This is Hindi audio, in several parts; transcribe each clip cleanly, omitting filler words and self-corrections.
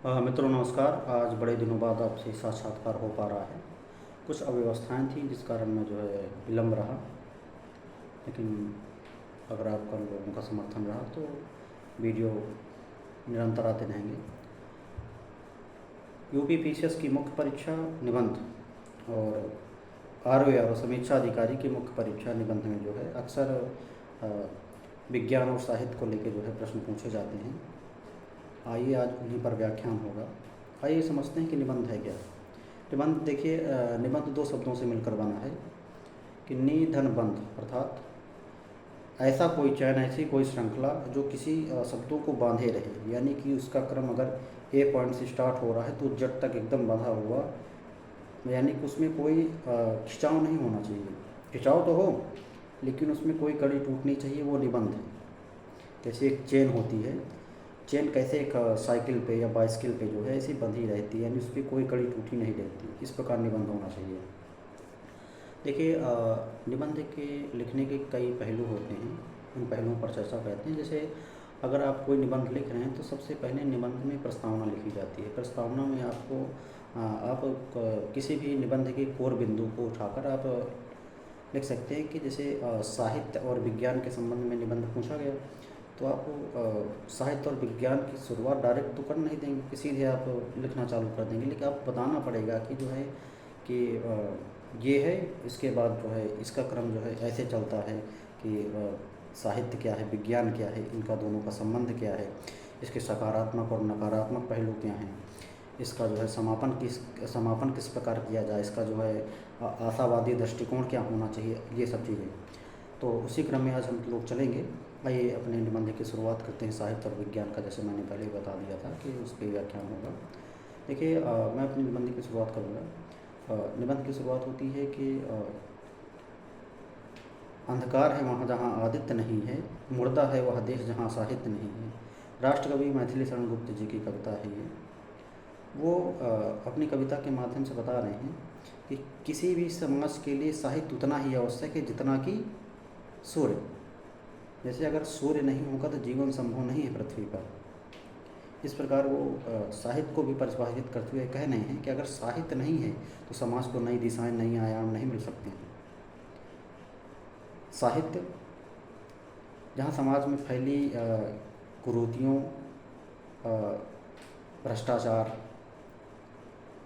मित्रों नमस्कार। आज बड़े दिनों बाद आपसे साक्षात्कार हो पा रहा है। कुछ अव्यवस्थाएं थी जिस कारण मैं जो है विलम्ब रहा, लेकिन अगर आपका लोगों का समर्थन रहा तो वीडियो निरंतर आते रहेंगे। यूपी पीसीएस की मुख्य परीक्षा निबंध और आर समीक्षा अधिकारी की मुख्य परीक्षा निबंध में जो है अक्सर अ, विज्ञान और साहित्य को लेकर जो है प्रश्न पूछे जाते हैं। आइए आज उन्हीं पर व्याख्यान होगा। आइए समझते हैं कि निबंध है क्या। निबंध देखिए, निबंध दो शब्दों से मिलकर बना है कि नि धन बंध, अर्थात ऐसा कोई चयन, ऐसी कोई श्रृंखला जो किसी शब्दों को बांधे रहे, यानी कि उसका क्रम अगर ए पॉइंट से स्टार्ट हो रहा है तो जेड तक एकदम बंधा हुआ, यानी कि उसमें कोई खिंचाव नहीं होना चाहिए। खिंचाव तो हो लेकिन उसमें कोई कड़ी टूटनी चाहिए, वो निबंध है। जैसे एक चेन होती है, चेन कैसे एक साइकिल पे या बाइसिकल पे जो है ऐसी बंधी रहती है, यानी उस पर कोई कड़ी टूटी नहीं रहती। इस प्रकार निबंध होना चाहिए। देखिए, निबंध के लिखने के कई पहलू होते हैं, उन पहलुओं पर चर्चा करते हैं। जैसे अगर आप कोई निबंध लिख रहे हैं तो सबसे पहले निबंध में प्रस्तावना लिखी जाती है। प्रस्तावना में आपको आप किसी भी निबंध के कोर बिंदु को उठाकर आप लिख सकते हैं कि जैसे साहित्य और विज्ञान के संबंध में निबंध पूछा गया तो आप साहित्य और विज्ञान की शुरुआत डायरेक्ट तो कर नहीं देंगे कि सीधे आप लिखना चालू कर देंगे, लेकिन आप बताना पड़ेगा कि जो है कि ये है, इसके बाद जो है इसका क्रम जो है ऐसे चलता है कि साहित्य क्या है, विज्ञान क्या है, इनका दोनों का संबंध क्या है, इसके सकारात्मक और नकारात्मक पहलू क्या हैं, इसका जो है समापन किस प्रकार किया जाए, इसका जो है आशावादी दृष्टिकोण क्या होना चाहिए, ये सब चीज़ें। तो उसी क्रम में आज हम लोग चलेंगे। आइए अपने निबंध की शुरुआत करते हैं साहित्य और विज्ञान का, जैसे मैंने पहले बता दिया था कि उस पर व्याख्यान होगा। देखिए, मैं अपने निबंध की शुरुआत करूँगा। निबंध की शुरुआत होती है कि अंधकार है वहाँ जहाँ आदित्य नहीं है, मुर्दा है वह देश जहाँ साहित्य नहीं है। राष्ट्रकवि मैथिली शरण गुप्त जी की कविता है ये। वो अपनी कविता के माध्यम से बता रहे हैं कि किसी भी समाज के लिए साहित्य उतना ही आवश्यक है जितना कि सूर्य। जैसे अगर सूर्य नहीं होगा तो जीवन संभव नहीं है पृथ्वी पर। इस प्रकार वो साहित्य को भी परिभाषित करते हुए कह रहे हैं कि अगर साहित्य नहीं है तो समाज को नई दिशाएं, नई आयाम नहीं मिल सकते हैं। साहित्य जहाँ समाज में फैली कुरीतियों, भ्रष्टाचार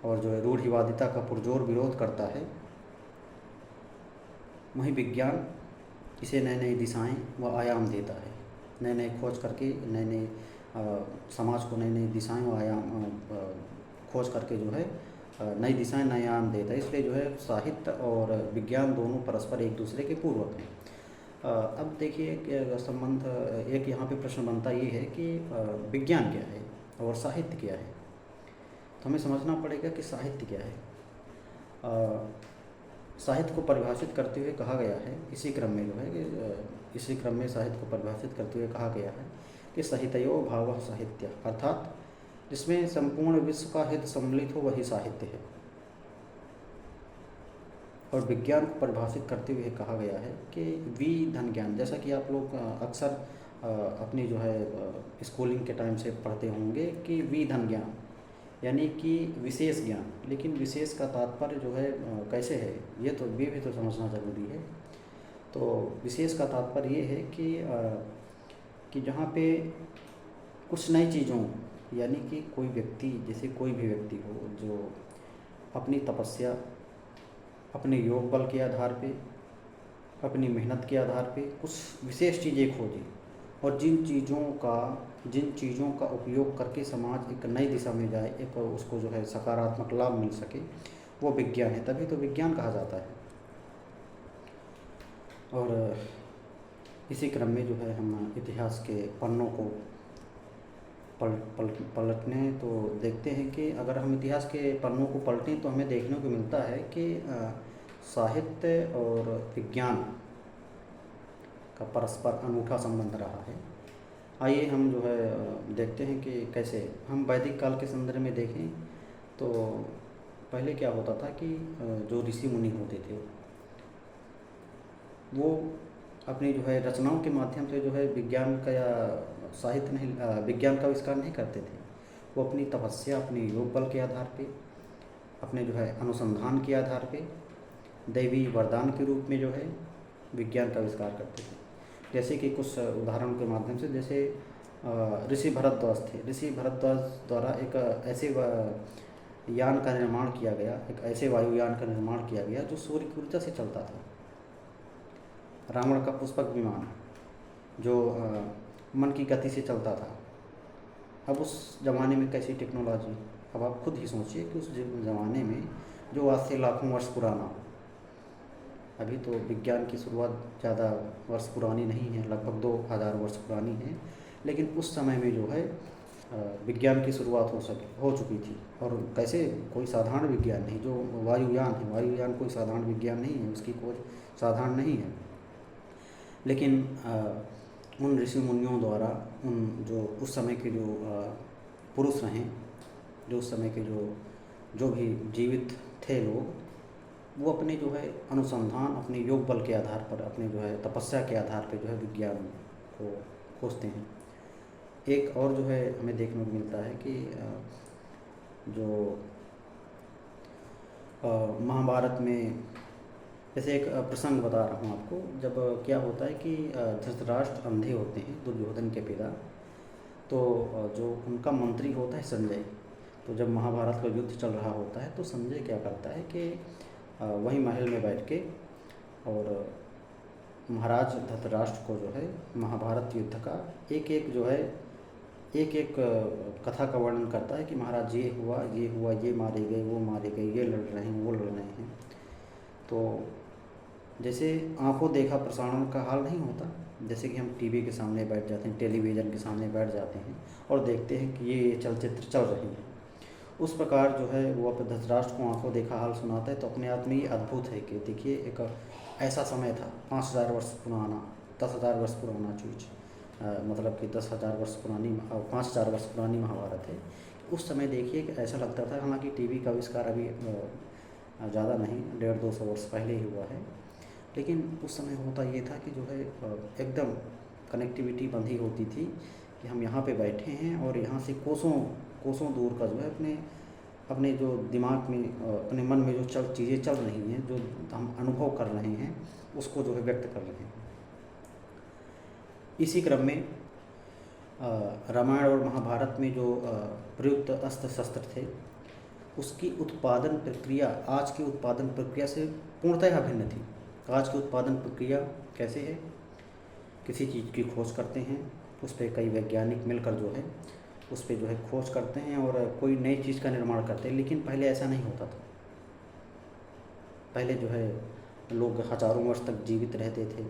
और जो है रूढ़िवादिता का पुरजोर विरोध करता है, वहीं विज्ञान इसे नई नई दिशाएं व आयाम देता है। नए नए खोज करके नए नए समाज को नई नई दिशाएं व आयाम खोज करके जो है नई दिशाएं, नए आयाम देता है। इसलिए जो है साहित्य और विज्ञान दोनों परस्पर एक दूसरे के पूरक हैं। अब देखिए संबंध, एक यहाँ पे प्रश्न बनता ये है कि विज्ञान क्या है और साहित्य क्या है। तो हमें समझना पड़ेगा कि साहित्य क्या है। साहित्य को परिभाषित करते हुए कहा गया है, इसी क्रम में जो है कि इसी क्रम में साहित्य को परिभाषित करते हुए कहा गया है कि साहित्यो भावः साहित्य, अर्थात जिसमें संपूर्ण विश्व का हित सम्मिलित हो वही साहित्य है। और विज्ञान को परिभाषित करते हुए कहा गया है कि वि धन ज्ञान, जैसा कि आप लोग अक्सर अपनी जो है स्कूलिंग के टाइम से पढ़ते होंगे कि वि धन ज्ञान यानी कि विशेष ज्ञान। लेकिन विशेष का तात्पर्य जो है कैसे है, ये तो भी तो समझना ज़रूरी है। तो विशेष का तात्पर्य ये है कि जहाँ पे कुछ नई चीज़ों, यानी कि कोई व्यक्ति, जैसे कोई भी व्यक्ति हो जो अपनी तपस्या, अपने योग बल के आधार पे, अपनी मेहनत के आधार पे कुछ विशेष चीज़ें खोजे और जिन चीज़ों का उपयोग करके समाज एक नई दिशा में जाए, एक उसको जो है सकारात्मक लाभ मिल सके, वो विज्ञान है। तभी तो विज्ञान कहा जाता है। और इसी क्रम में जो है हम इतिहास के पन्नों को पलटने तो देखते हैं कि अगर हम इतिहास के पन्नों को पलटें तो हमें देखने को मिलता है कि साहित्य और विज्ञान का परस्पर अनूठा संबंध रहा है। आइए हम जो है देखते हैं कि कैसे हम वैदिक काल के संदर्भ में देखें तो पहले क्या होता था कि जो ऋषि मुनि होते थे वो अपनी जो है रचनाओं के माध्यम से जो है विज्ञान का या साहित्य नहीं, विज्ञान का आविष्कार नहीं करते थे। वो अपनी तपस्या, अपने योग बल के आधार पे, अपने जो है अनुसंधान के आधार पे दैवी वरदान के रूप में जो है विज्ञान का आविष्कार करते थे। जैसे कि कुछ उदाहरण के माध्यम से, जैसे ऋषि भरद्वाज थे। ऋषि भरद्वाज द्वारा एक ऐसे यान का निर्माण किया गया, एक ऐसे वायुयान का निर्माण किया गया जो सूर्य की ऊर्जा से चलता था। रावण का पुष्पक विमान जो मन की गति से चलता था। अब उस ज़माने में कैसी टेक्नोलॉजी, अब आप खुद ही सोचिए कि उस ज़माने में जो आज से लाखों वर्ष पुराना हो। अभी तो विज्ञान की शुरुआत ज़्यादा वर्ष पुरानी नहीं है, लगभग 2000 वर्ष पुरानी है, लेकिन उस समय में जो है विज्ञान की शुरुआत हो चुकी थी। और कैसे, कोई साधारण विज्ञान नहीं। जो वायुयान है, वायुयान कोई साधारण विज्ञान नहीं है, उसकी खोज साधारण नहीं है। लेकिन उन ऋषि मुनियों द्वारा, उन जो उस समय के जो पुरुष रहे, जो उस समय के जो भी जीवित थे लोग, वो अपने जो है अनुसंधान, अपने योग बल के आधार पर, अपने जो है तपस्या के आधार पर जो है विज्ञान को खोजते हैं। एक और जो है हमें देखने को मिलता है कि जो महाभारत में, जैसे एक प्रसंग बता रहा हूँ आपको। जब क्या होता है कि धृतराष्ट्र अंधे होते हैं, दुर्योधन के पिता, तो जो उनका मंत्री होता है संजय, तो जब महाभारत का युद्ध चल रहा होता है तो संजय क्या करता है कि वहीं महल में बैठ के और महाराज धृतराष्ट्र को जो है महाभारत युद्ध का एक एक कथा का वर्णन करता है कि महाराज ये हुआ, ये मारे गए, वो मारे गए, ये लड़ रहे हैं, वो लड़ रहे हैं। तो जैसे आंखों देखा प्रसारण का हाल नहीं होता, जैसे कि हम टीवी के सामने बैठ जाते हैं, टेलीविज़न के सामने बैठ जाते हैं और देखते हैं कि ये चलचित्र चल रहे हैं, उस प्रकार जो है वो अपने धृतराष्ट्र को आंखों देखा हाल सुनाता है। तो अपने आप में ये अद्भुत है कि देखिए, एक ऐसा समय था 5000 वर्ष पुराना, 10,000 वर्ष पुराना चीज़, मतलब कि 10,000 वर्ष पुरानी, 5000 वर्ष पुरानी महाभारत है। उस समय देखिए कि ऐसा लगता था, हालांकि टीवी का आविष्कार अभी ज़्यादा नहीं, 150-200 वर्ष पहले ही हुआ है, लेकिन उस समय होता ये था कि जो है एकदम कनेक्टिविटी बंधी होती थी कि हम यहाँ पे बैठे हैं और यहाँ से कोसों दूर का जो है अपने जो दिमाग में, अपने मन में जो चीज़ें चल रही हैं, जो हम अनुभव कर रहे हैं, उसको जो है व्यक्त कर रहे हैं। इसी क्रम में रामायण और महाभारत में जो प्रयुक्त अस्त्र शस्त्र थे, उसकी उत्पादन प्रक्रिया आज की उत्पादन प्रक्रिया से पूर्णतः भिन्न थी। आज की उत्पादन प्रक्रिया कैसे है? किसी चीज़ की खोज करते हैं, उस पर कई वैज्ञानिक मिलकर जो है उस पर जो है खोज करते हैं और कोई नई चीज़ का निर्माण करते हैं। लेकिन पहले ऐसा नहीं होता था। पहले जो है लोग हज़ारों वर्ष तक जीवित रहते थे,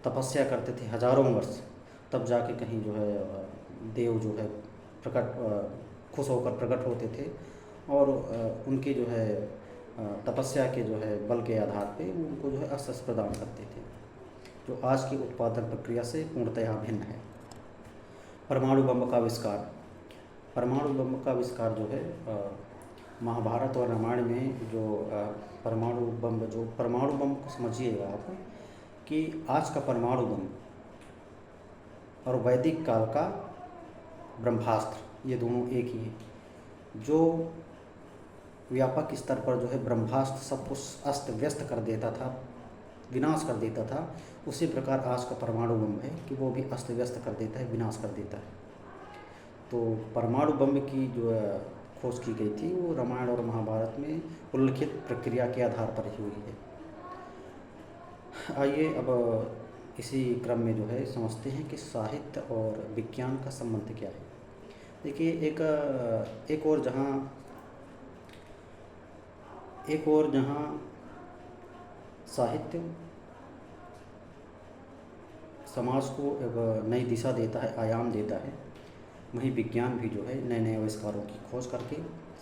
तपस्या करते थे हज़ारों वर्ष, तब जाके कहीं जो है देव जो है खुश होकर प्रकट होते थे और उनके जो है तपस्या के जो है बल के आधार पे उनको जो है अस्त्र प्रदान करते थे, जो आज की उत्पादन प्रक्रिया से पूर्णतः भिन्न है। परमाणु बम का आविष्कार। परमाणु बम का आविष्कार जो है महाभारत और रामायण में जो परमाणु बम को समझिएगा आप कि आज का परमाणु बम और वैदिक काल का ब्रह्मास्त्र, ये दोनों एक ही है। जो व्यापक स्तर पर जो है ब्रह्मास्त्र सब कुछ अस्त व्यस्त कर देता था, विनाश कर देता था, उसी प्रकार आज का परमाणु बम है कि वो भी अस्त व्यस्त कर देता है, विनाश कर देता है। तो परमाणु बम की जो खोज की गई थी वो रामायण और महाभारत में उल्लिखित प्रक्रिया के आधार पर ही हुई है। आइए अब इसी क्रम में जो है समझते हैं कि साहित्य और विज्ञान का संबंध क्या है। देखिए, एक और जहाँ साहित्य समाज को एक नई दिशा देता है, आयाम देता है, वहीं विज्ञान भी जो है नए नए आविष्कारों की खोज करके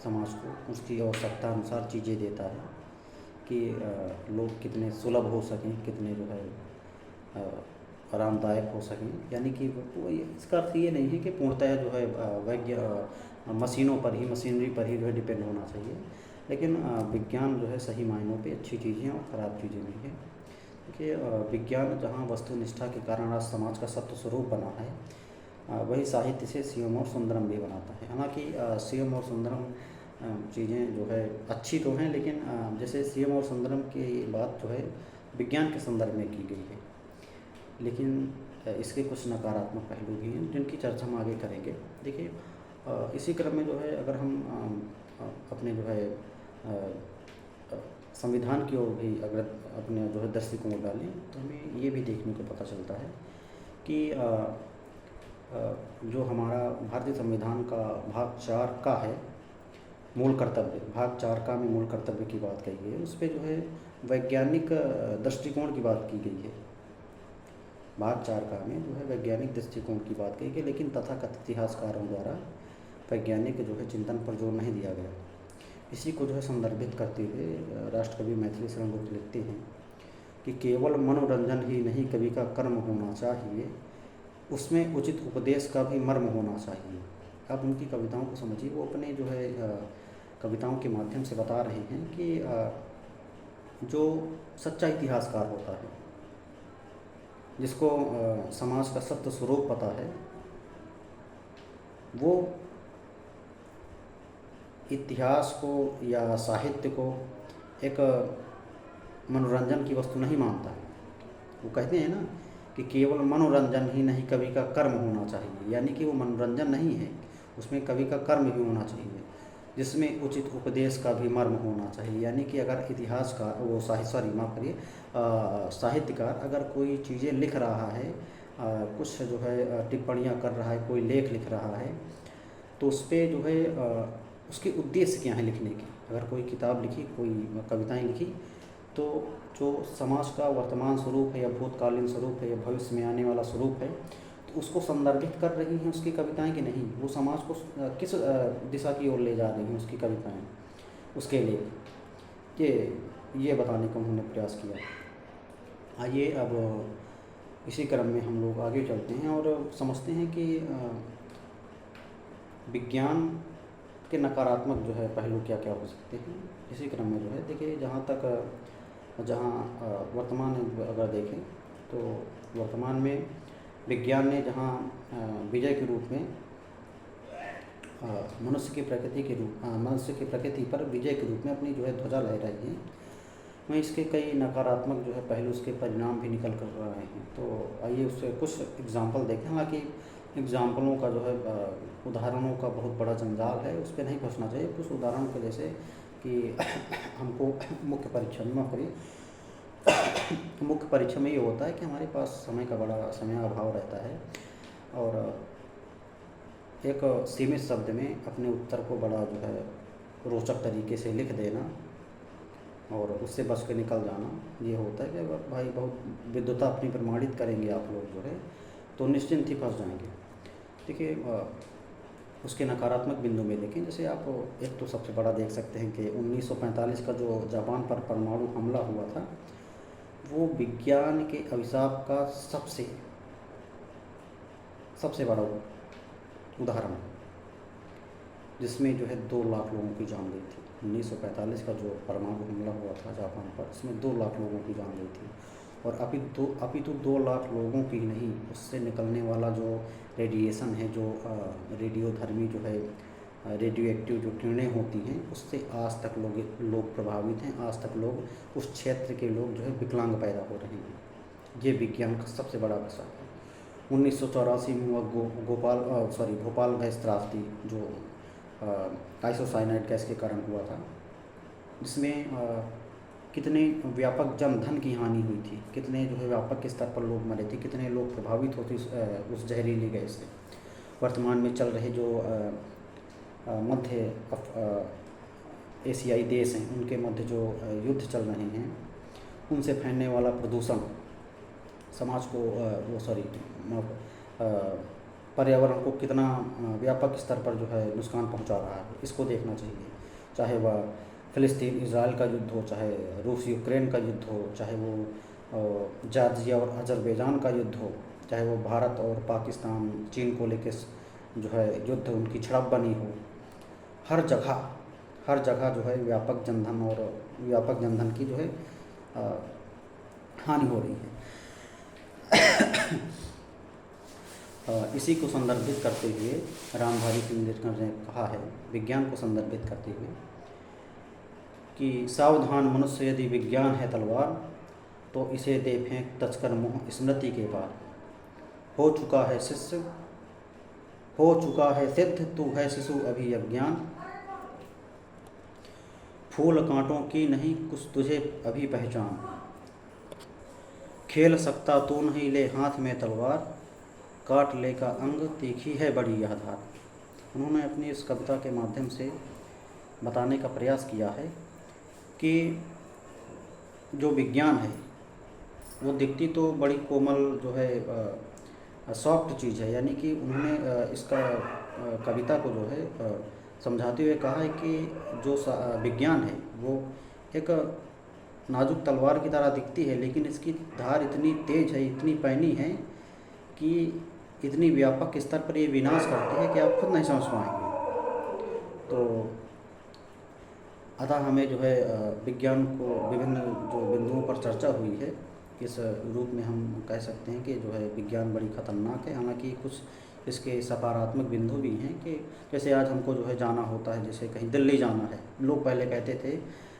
समाज को उसकी आवश्यकता अनुसार चीज़ें देता है कि लोग कितने सुलभ हो सकें, कितने जो है आरामदायक हो सकें। यानी कि इसका अर्थ ये नहीं है कि पूर्णतः जो है मशीनों पर ही, मशीनरी पर ही जो है डिपेंड होना चाहिए, लेकिन विज्ञान जो है सही मायनों पे अच्छी चीज़ें और ख़राब चीज़ें भी हैं। देखिए, विज्ञान जहाँ वस्तुनिष्ठा के कारण आज समाज का सत्य स्वरूप बना है, वही साहित्य से शिवम और सुंदरम भी बनाता है। हालांकि शिवम और सुंदरम चीज़ें जो है अच्छी तो हैं, लेकिन जैसे शिवम और सुंदरम की बात जो है विज्ञान के संदर्भ में की गई है, लेकिन इसके कुछ नकारात्मक पहलू भी हैं जिनकी चर्चा हम आगे करेंगे। देखिए, इसी क्रम में जो है अगर हम अपने जो है संविधान की ओर भी अगर अपने जो है दृष्टिकोण डालें तो हमें ये भी देखने को पता चलता है कि जो हमारा भारतीय संविधान का भाग 4 का है मूल कर्तव्य, भाग 4 का में मूल कर्तव्य की बात कही गई है, उस पर जो है वैज्ञानिक दृष्टिकोण की बात की गई है। भाग 4 का में जो है वैज्ञानिक दृष्टिकोण की बात कही गई, लेकिन तथाकथित इतिहासकारों द्वारा वैज्ञानिक जो है चिंतन पर जोर नहीं दिया गया। इसी को जो है संदर्भित करते हुए राष्ट्रकवि मैथिली शरण गुप्त लिखते हैं कि केवल मनोरंजन ही नहीं कवि का कर्म होना चाहिए, उसमें उचित उपदेश का भी मर्म होना चाहिए। अब उनकी कविताओं को समझिए, वो अपने जो है कविताओं के माध्यम से बता रहे हैं कि जो सच्चा इतिहासकार होता है, जिसको समाज का सत्य स्वरूप पता है, वो इतिहास को या साहित्य को एक मनोरंजन की वस्तु नहीं मानता है। वो कहते हैं ना कि केवल मनोरंजन ही नहीं कवि का कर्म होना चाहिए, यानी कि वो मनोरंजन नहीं है, उसमें कवि का कर्म भी होना चाहिए, जिसमें उचित उपदेश का भी मर्म होना चाहिए। यानी कि अगर इतिहास का वो माफ़ करिए साहित्यकार अगर कोई चीज़ें लिख रहा है, कुछ जो है टिप्पणियाँ कर रहा है, कोई लेख लिख रहा है, तो उस पर जो है उसके उद्देश्य क्या है लिखने के। अगर कोई किताब लिखी, कोई कविताएं लिखी, तो जो समाज का वर्तमान स्वरूप है या भूतकालीन स्वरूप है या भविष्य में आने वाला स्वरूप है, तो उसको संदर्भित कर रही हैं उसकी कविताएं कि नहीं, वो समाज को किस दिशा की ओर ले जा रही हैं उसकी कविताएं, उसके लिए ये बताने का उन्होंने प्रयास किया। आइए अब इसी क्रम में हम लोग आगे चलते हैं और समझते हैं कि विज्ञान के नकारात्मक जो है पहलू क्या क्या हो सकते हैं। इसी क्रम में जो है देखिए, जहाँ वर्तमान अगर देखें तो वर्तमान में विज्ञान ने जहाँ विजय के रूप में मनुष्य की प्रकृति पर विजय के रूप में अपनी जो है ध्वजा लहराई है, वहीं इसके कई नकारात्मक जो है पहलू, उसके परिणाम भी निकल कर रहे हैं। तो आइए उससे कुछ एग्जाम्पल देखें। हालांकि एग्जाम्पलों का जो है उदाहरणों का बहुत बड़ा जंजाल है, उस पर नहीं फंसना चाहिए। कुछ उदाहरणों के जैसे कि हमको मुख्य परीक्षा में मुख्य परीक्षा में ये होता है कि हमारे पास समय अभाव रहता है और एक सीमित शब्द में अपने उत्तर को बड़ा जो है रोचक तरीके से लिख देना और उससे बच के निकल जाना, ये होता है कि भाई बहुत विद्वता अपनी प्रमाणित करेंगे आप लोग जो है तो निश्चिंत ही फंस जाएंगे। देखिए, उसके नकारात्मक बिंदु में देखें, जैसे आप एक तो सबसे बड़ा देख सकते हैं कि 1945 का जो जापान पर परमाणु हमला हुआ था, वो विज्ञान के अभिशाप का सबसे बड़ा उदाहरण, जिसमें जो है 2 लाख लोगों की जान गई थी। 1945 का जो परमाणु हमला हुआ था जापान पर, इसमें 2 लाख लोगों की जान गई थी। और अभी तो 2 लाख लोगों की नहीं, उससे निकलने वाला जो रेडिएशन है, जो रेडियोधर्मी जो है रेडियो एक्टिव जो किरणें होती हैं, उससे आज तक लोग प्रभावित हैं। आज तक लोग उस क्षेत्र के लोग जो है विकलांग पैदा हो रहे हैं। ये विज्ञान का सबसे बड़ा अभिशाप है। 1984 में हुआ भोपाल गैस त्रासदी, जो आइसोसाइनाइड गैस के कारण हुआ था, जिसमें कितने व्यापक जनधन की हानि हुई थी, कितने जो है व्यापक स्तर पर लोग मरे थे, कितने लोग प्रभावित होते उस जहरीली गैस से। वर्तमान में चल रहे जो मध्य एशियाई देश हैं, उनके मध्य जो युद्ध चल रहे हैं, उनसे फैलने वाला प्रदूषण समाज को पर्यावरण को कितना व्यापक स्तर पर जो है नुकसान पहुंचा रहा है, इसको देखना चाहिए। चाहे वह फ़िलिस्तीन इजराइल का युद्ध हो, चाहे रूस यूक्रेन का युद्ध हो, चाहे वो जॉर्जिया और अजरबैजान का युद्ध हो, चाहे वो भारत और पाकिस्तान चीन को लेकर जो है युद्ध उनकी झड़प बनी हो, हर जगह जो है व्यापक जनधन की जो है हानि हो रही है। इसी को संदर्भित करते हुए रामधारी सिंह ने कहा है, विज्ञान को संदर्भित करते हुए, कि सावधान मनुष्य यदि विज्ञान है तलवार, तो इसे दे फेंक तचकर मुँह स्मृति के पार। हो चुका है शिष्य, हो चुका है सिद्ध, तू है शिशु अभी अज्ञान। फूल कांटों की नहीं कुछ तुझे अभी पहचान। खेल सकता तू नहीं ले हाथ में तलवार, काट ले का अंग तीखी है बड़ी यह धार। उन्होंने अपनी इस कविता के माध्यम से बताने का प्रयास किया है कि जो विज्ञान है वो दिखती तो बड़ी कोमल जो है सॉफ्ट चीज़ है, यानी कि उन्होंने इसका कविता को जो है समझाते हुए कहा है कि जो विज्ञान है वो एक नाजुक तलवार की तरह दिखती है, लेकिन इसकी धार इतनी तेज है, इतनी पैनी है कि इतनी व्यापक स्तर पर ये विनाश करती है कि आप खुद नहीं समझ पाएंगे। तो अतः हमें जो है विज्ञान को विभिन्न जो बिंदुओं पर चर्चा हुई है, इस रूप में हम कह सकते हैं कि जो है विज्ञान बड़ी ख़तरनाक है। हालांकि कुछ इसके सकारात्मक बिंदु भी हैं कि जैसे आज हमको जो है जाना होता है, जैसे कहीं दिल्ली जाना है, लोग पहले कहते थे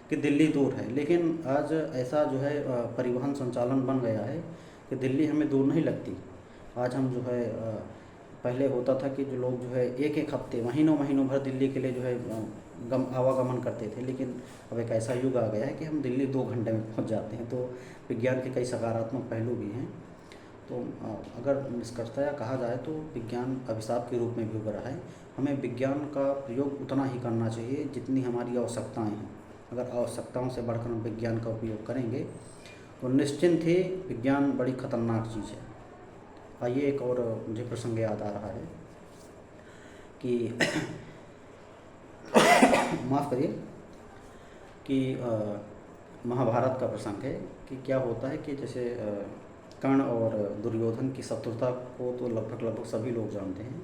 कि दिल्ली दूर है, लेकिन आज ऐसा जो है परिवहन संचालन बन गया है कि दिल्ली हमें दूर नहीं लगती। आज हम जो है पहले होता था कि जो लोग जो है एक एक हफ्ते महीनों महीनों भर दिल्ली के लिए जो है आवागमन करते थे, लेकिन अब एक ऐसा युग आ गया है कि हम दिल्ली 2 घंटे में पहुंच जाते हैं। तो विज्ञान के कई सकारात्मक पहलू भी हैं। तो अगर निष्कर्षतया कहा जाए तो विज्ञान अभिशाप के रूप में भी उभरा है। हमें विज्ञान का प्रयोग उतना ही करना चाहिए जितनी हमारी आवश्यकताएँ हैं। अगर आवश्यकताओं से बढ़कर हम विज्ञान का उपयोग करेंगे तो निश्चिंत ही विज्ञान बड़ी खतरनाक चीज़ है। आइए एक और मुझे प्रसंग याद आ रहा है कि माफ़ करिए कि महाभारत का प्रसंग है कि क्या होता है कि जैसे कर्ण और दुर्योधन की शत्रुता को तो लगभग सभी लोग जानते हैं,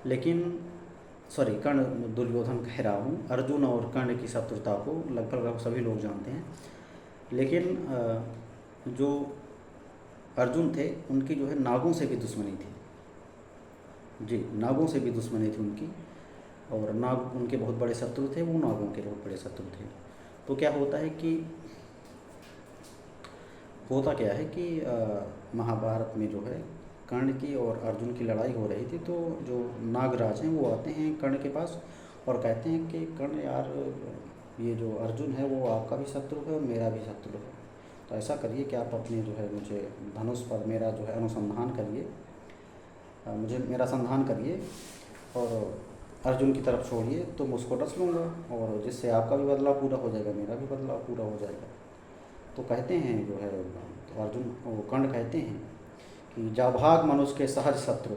लेकिन कर्ण दुर्योधन कह रहा हूँ, अर्जुन और कर्ण की शत्रुता को लगभग सभी लोग जानते हैं, लेकिन जो अर्जुन थे उनकी जो है नागों से भी दुश्मनी थी। जी, नागों से भी दुश्मनी थी उनकी, और नाग उनके बहुत बड़े शत्रु थे, वो नागों के बहुत बड़े शत्रु थे। तो क्या होता है कि क्या है कि महाभारत में जो है कर्ण की और अर्जुन की लड़ाई हो रही थी, तो जो नागराज हैं वो आते हैं कर्ण के पास और कहते हैं कि कर्ण यार, ये जो अर्जुन है वो आपका भी शत्रु है और मेरा भी शत्रु है, तो ऐसा करिए कि आप अपने जो है मुझे धनुष पर मेरा जो है अनुसंधान करिए, मुझे मेरा संधान करिए और अर्जुन की तरफ छोड़िए, तो मैं उसको डस लूँगा और जिससे आपका भी बदलाव पूरा हो जाएगा, मेरा भी बदलाव पूरा हो जाएगा। तो कहते हैं जो है तो अर्जुन वो कर्ण कहते हैं कि जा भाग मनुष्य के सहज शत्रु,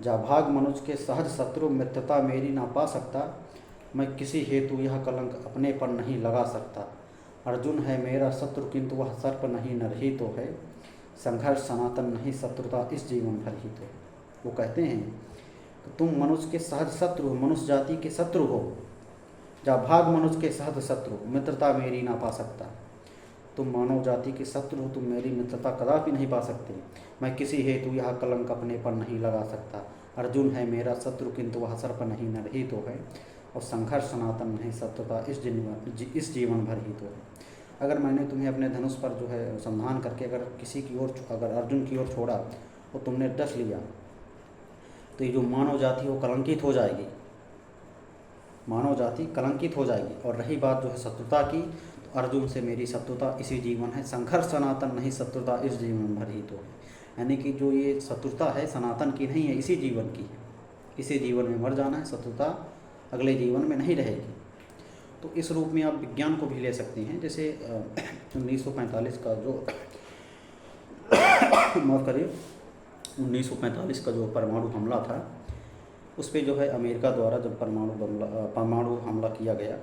जा भाग मनुष्य के सहज शत्रु, मित्रता मेरी ना पा सकता, मैं किसी हेतु यह कलंक अपने पर नहीं लगा सकता। अर्जुन है मेरा शत्रु किंतु वह सर्प नहीं नर ही तो है, संघर्ष सनातन नहीं शत्रुता इस जीवन भर ही तो है। वो कहते हैं कि तुम मनुष्य के सहज शत्रु हो, मनुष्य जाति के शत्रु हो, जा भाग मनुष्य के सहज शत्रु, मित्रता मेरी ना पा सकता। तुम मानव जाति के शत्रु हो, तुम मेरी मित्रता कदापि नहीं पा सकते, मैं किसी हेतु यह कलंक अपने पर नहीं लगा सकता। अर्जुन है मेरा शत्रु किंतु वह सर्प नहीं नर ही तो है, और संघर्ष सनातन नहीं शत्रुता इस जीवन भर ही तो है। अगर मैंने तुम्हें अपने धनुष पर जो है संधान करके अगर किसी की ओर, अगर अर्जुन की ओर छोड़ा और तुमने डस लिया, तो ये जो मानव जाति वो कलंकित हो जाएगी, मानव जाति कलंकित हो जाएगी। और रही बात जो है शत्रुता की, तो अर्जुन से मेरी शत्रुता इसी जीवन है, संघर्ष सनातन नहीं शत्रुता इस जीवन भर ही तो है। यानी कि जो ये शत्रुता है सनातन की नहीं है, इसी जीवन की है, इसी जीवन में मर जाना है, शत्रुता अगले जीवन में नहीं रहेगी। तो इस रूप में आप विज्ञान को भी ले सकते हैं। जैसे 1945 का जो माफ़ करिए 1945 का जो परमाणु हमला था, उस पर जो है अमेरिका द्वारा जब परमाणु हमला किया गया,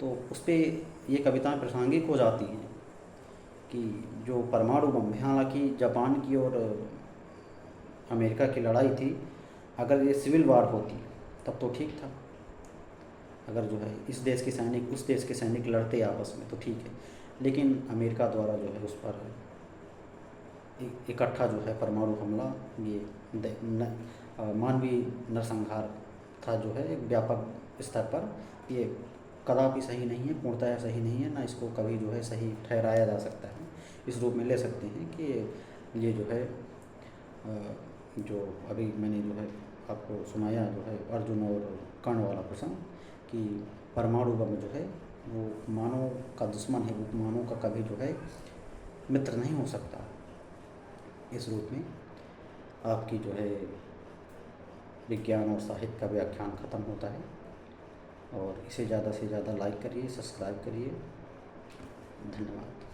तो उस पर ये कविताएं प्रासंगिक हो जाती हैं कि जो परमाणु बम, हालांकि जापान की और अमेरिका की लड़ाई थी, अगर ये सिविल वार होती तब तो ठीक था, अगर जो है इस देश के सैनिक उस देश के सैनिक लड़ते आपस में तो ठीक है, लेकिन अमेरिका द्वारा जो है उस पर इकट्ठा जो है परमाणु हमला ये मानवीय नरसंहार था जो है एक व्यापक स्तर पर, ये कदापि सही नहीं है, पूर्णतः सही नहीं है, ना इसको कभी जो है सही ठहराया जा सकता है। इस रूप में ले सकते हैं कि ये जो है जो अभी मैंने जो है आपको सुनाया जो है अर्जुन और कर्ण वाला प्रसंग, कि परमाणु बम जो है वो मानव का दुश्मन है, वो मानव का कभी जो है मित्र नहीं हो सकता। इस रूप में आपकी जो है विज्ञान और साहित्य का व्याख्यान ख़त्म होता है। और इसे ज़्यादा से ज़्यादा लाइक करिए, सब्सक्राइब करिए। धन्यवाद।